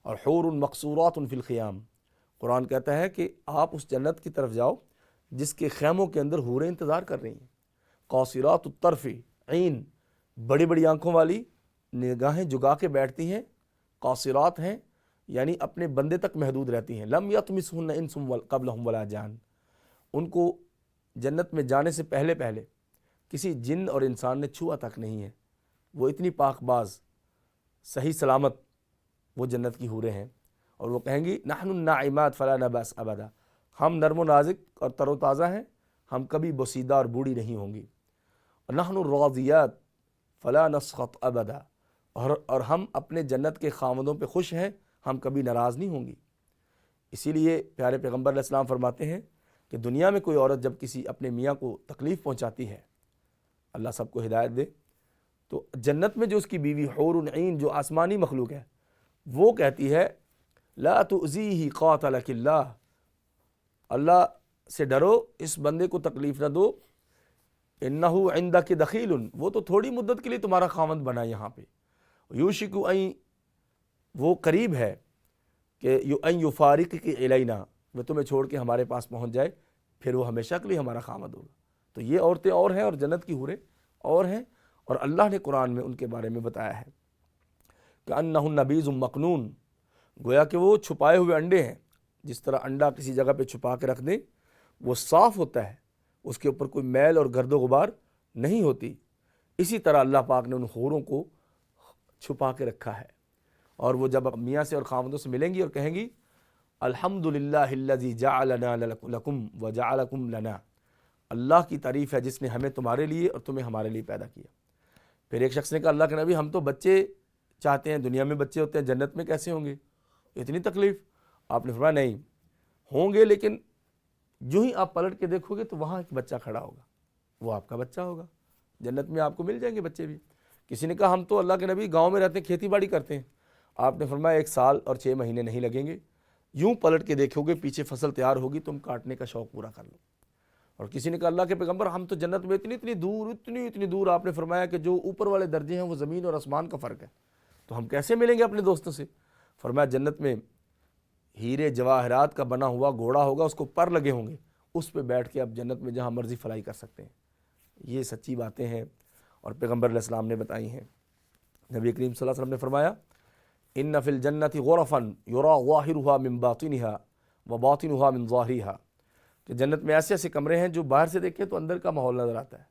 اور حور مقصورات فی الخیام، قرآن کہتا ہے کہ آپ اس جنت کی طرف جاؤ جس کے خیموں کے اندر حوریں انتظار کر رہی ہیں، قاصرات الطرف عین، بڑی بڑی آنکھوں والی، نگاہیں جگا کے بیٹھتی ہیں، قاصرات ہیں یعنی اپنے بندے تک محدود رہتی ہیں، لم یطمثہن انس قبلہم ولا جان، ان کو جنت میں جانے سے پہلے کسی جن اور انسان نے چھوا تک نہیں ہے، وہ اتنی پاک باز صحیح سلامت وہ جنت کی حوریں ہیں، اور وہ کہیں گی نحن الناعمات فلا نبأس ابدا، ہم نرم و نازک اور تر و تازہ ہیں، ہم کبھی بوسیدہ اور بوڑھی نہیں ہوں گی، نحن الراضیات فلا نسخط ابدا، اور ہم اپنے جنت کے خاوندوں پہ خوش ہیں، ہم کبھی ناراض نہیں ہوں گی۔ اسی لیے پیارے پیغمبر علیہ السلام فرماتے ہیں کہ دنیا میں کوئی عورت جب کسی اپنے میاں کو تکلیف پہنچاتی ہے، اللہ سب کو ہدایت دے، تو جنت میں جو اس کی بیوی حور عین جو آسمانی مخلوق ہے وہ کہتی ہے لا تؤذیہ قاتلک اللہ، اللہ سے ڈرو، اس بندے کو تکلیف نہ دو، انہ عندک دخیل، وہ تو تھوڑی مدت کے لیے تمہارا خاوند بنا یہاں پہ، یوشک ان، وہ قریب ہے کہ ان یفارقک الینا، وہ تمہیں چھوڑ کے ہمارے پاس پہنچ جائے، پھر وہ ہمیشہ کے لیے ہمارا خاوند ہوگا۔ تو یہ عورتیں اور ہیں اور جنت کی حوریں اور ہیں، اور اللہ نے قرآن میں ان کے بارے میں بتایا ہے کہ انہن بیض مکنون، گویا کہ وہ چھپائے ہوئے انڈے ہیں، جس طرح انڈا کسی جگہ پہ چھپا کے رکھ دیں وہ صاف ہوتا ہے، اس کے اوپر کوئی میل اور گرد و غبار نہیں ہوتی، اسی طرح اللہ پاک نے ان حوروں کو چھپا کے رکھا ہے، اور وہ جب میاں سے اور خاوندوں سے ملیں گی اور کہیں گی الحمدللہ الذی جعلنا لکم وجعلکم لنا، اللہ کی تعریف ہے جس نے ہمیں تمہارے لیے اور تمہیں ہمارے لیے پیدا کیا۔ پھر ایک شخص نے کہا اللہ کے نبی ہم تو بچے چاہتے ہیں، دنیا میں بچے ہوتے ہیں، جنت میں کیسے ہوں گے، اتنی تکلیف؟ آپ نے فرمایا نہیں ہوں گے، لیکن جو ہی آپ پلٹ کے دیکھو گے تو وہاں ایک بچہ کھڑا ہوگا، وہ آپ کا بچہ ہوگا، جنت میں آپ کو مل جائیں گے بچے بھی۔ کسی نے کہا ہم تو اللہ کے نبی گاؤں میں رہتے ہیں، کھیتی باڑی کرتے ہیں، آپ نے فرمایا 1 سال اور 6 مہینے نہیں لگیں گے، یوں پلٹ کے دیکھو گے پیچھے فصل تیار ہوگی، تم کاٹنے کا شوق پورا کر لو۔ اور کسی نے کہا اللہ کے پیغمبر ہم تو جنت میں اتنی دور، آپ نے فرمایا کہ جو اوپر والے درجے ہیں وہ زمین اور آسمان کا فرق ہے، تو ہم کیسے ملیں گے اپنے دوستوں سے؟ فرمایا جنت میں ہیرے جواہرات کا بنا ہوا گھوڑا ہوگا، اس کو پر لگے ہوں گے، اس پہ بیٹھ کے آپ جنت میں جہاں مرضی فلائی کر سکتے ہیں۔ یہ سچی باتیں ہیں اور پیغمبر علیہ السلام نے بتائی ہیں۔ نبی کریم صلی اللہ علیہ وسلم نے فرمایا ان فی الجنت غرفا یرا ظاہرها من باطنها وباطنها من ظاہرها، کہ جنت میں ایسے ایسے کمرے ہیں جو باہر سے دیکھیں تو اندر کا ماحول نظر آتا ہے،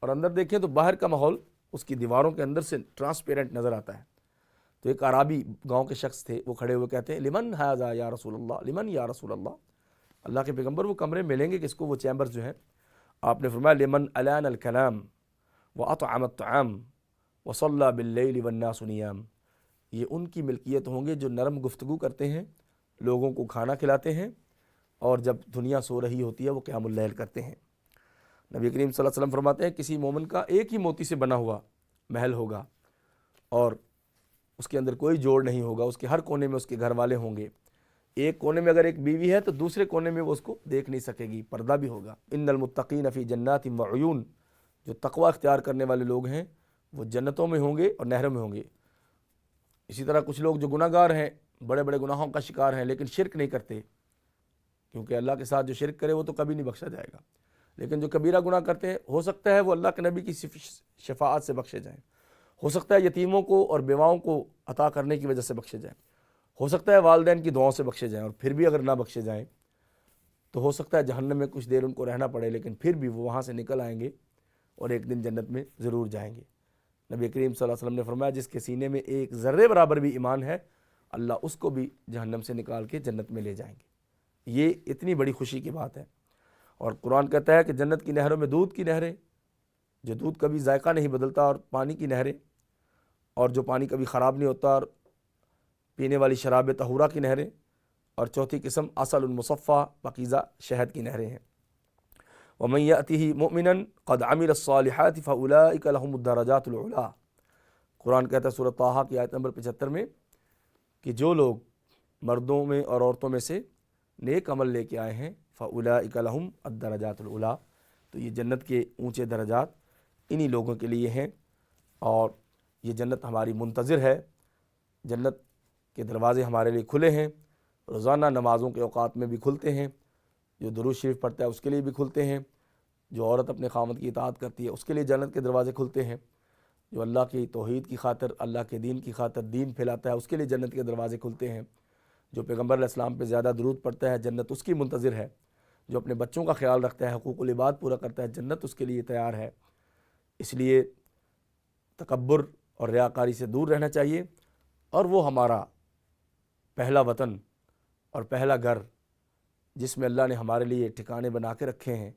اور اندر دیکھیں تو باہر کا ماحول اس کی دیواروں کے اندر سے ٹرانسپیرنٹ نظر آتا ہے۔ تو ایک عرابی گاؤں کے شخص تھے، وہ کھڑے ہوئے کہتے ہیں لمن ھذا یا رسول اللہ، لمن یا رسول اللہ، اللہ کے پیغمبر وہ کمرے ملیں گے کس کو، وہ چیمبرز جو ہیں؟ آپ نے فرمایا لمن الان الکلام واطعم الطعام وصلى باللیل والناس نیام، یہ ان کی ملکیت ہوں گے جو نرم گفتگو کرتے ہیں، لوگوں کو کھانا کھلاتے ہیں، اور جب دنیا سو رہی ہوتی ہے وہ قیام اللیل کرتے ہیں۔ نبی کریم صلی اللہ علیہ وسلم فرماتے ہیں کسی مومن کا ایک ہی موتی سے بنا ہوا محل ہوگا، اور اس کے اندر کوئی جوڑ نہیں ہوگا، اس کے ہر کونے میں اس کے گھر والے ہوں گے، ایک کونے میں اگر ایک بیوی ہے تو دوسرے کونے میں وہ اس کو دیکھ نہیں سکے گی، پردہ بھی ہوگا۔ ان المتقین فی جنات وعیون، جو تقوی اختیار کرنے والے لوگ ہیں وہ جنتوں میں ہوں گے اور نہروں میں ہوں گے۔ اسی طرح کچھ لوگ جو گناہ گار ہیں، بڑے بڑے گناہوں کا شکار ہیں، لیکن شرک نہیں کرتے، کیونکہ اللہ کے ساتھ جو شرک کرے وہ تو کبھی نہیں بخشا جائے گا، لیکن جو کبیرہ گناہ کرتے ہیں ہو سکتا ہے وہ اللہ کے نبی کی شفاعت سے بخشے جائیں، ہو سکتا ہے یتیموں کو اور بیواؤں کو عطا کرنے کی وجہ سے بخشے جائیں، ہو سکتا ہے والدین کی دعاؤں سے بخشے جائیں، اور پھر بھی اگر نہ بخشے جائیں تو ہو سکتا ہے جہنم میں کچھ دیر ان کو رہنا پڑے، لیکن پھر بھی وہ وہاں سے نکل آئیں گے اور ایک دن جنت میں ضرور جائیں گے۔ نبی کریم صلی اللہ علیہ وسلم نے فرمایا جس کے سینے میں ایک ذرے برابر بھی ایمان ہے، اللہ اس کو بھی جہنم سے نکال کے جنت میں لے جائیں گے۔ یہ اتنی بڑی خوشی کی بات ہے، اور قرآن کہتا ہے کہ جنت کی نہروں میں دودھ کی نہریں، جو دودھ کبھی ذائقہ نہیں بدلتا، اور پانی کی نہریں، اور جو پانی کبھی خراب نہیں ہوتا، اور پینے والی شراب طہورہ کی نہریں، اور چوتھی قسم عسل مصفیٰ پاکیزہ شہد کی نہریں ہیں۔ وَمَن يَأْتِهِ مُؤْمِنًا قَدْ عَمِلَ الصَّالِحَاتِ فَأُولَٰئِكَ لَهُمُ الدَّرَجَاتُ الْعُلَىٰ، قرآن کہتا ہے سورۃ طٰہٰ کی آیت نمبر 75 میں کہ جو لوگ مردوں میں اور عورتوں میں سے نیک عمل لے کے آئے ہیں فَأُولَٰئِكَ لَهُمُ الدَّرَجَاتُ الْعُلَىٰ، تو یہ جنت کے اونچے درجات انہی لوگوں کے لیے ہیں، اور یہ جنت ہماری منتظر ہے۔ جنت کے دروازے ہمارے لیے کھلے ہیں، روزانہ نمازوں کے اوقات میں بھی کھلتے ہیں، جو درود شریف پڑھتا ہے اس کے لیے بھی کھلتے ہیں، جو عورت اپنے خاوند کی اطاعت کرتی ہے اس کے لیے جنت کے دروازے کھلتے ہیں، جو اللہ کی توحید کی خاطر، اللہ کے دین کی خاطر دین پھیلاتا ہے اس کے لیے جنت کے دروازے کھلتے ہیں، جو پیغمبر علیہ السلام پہ زیادہ درود پڑھتا ہے جنت اس کی منتظر ہے، جو اپنے بچوں کا خیال رکھتا ہے، حقوق العباد پورا کرتا ہے، جنت اس کے لیے تیار ہے۔ اس لیے تکبر اور ریاکاری سے دور رہنا چاہیے، اور وہ ہمارا پہلا وطن اور پہلا گھر جس میں اللہ نے ہمارے لیے ٹھکانے بنا کے رکھے ہیں،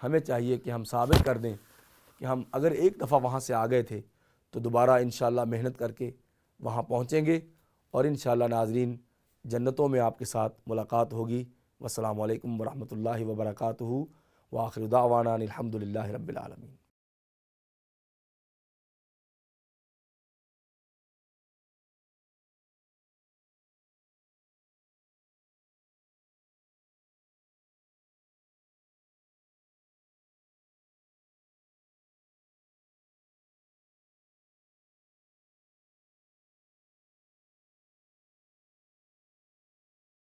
ہمیں چاہیے کہ ہم ثابت کر دیں کہ ہم اگر ایک دفعہ وہاں سے آ گئے تھے تو دوبارہ انشاءاللہ محنت کر کے وہاں پہنچیں گے، اور انشاءاللہ ناظرین جنتوں میں آپ کے ساتھ ملاقات ہوگی۔ والسلام علیکم ورحمۃ اللہ وبرکاتہ، وآخر دعوانا الحمد للہ رب العالمین۔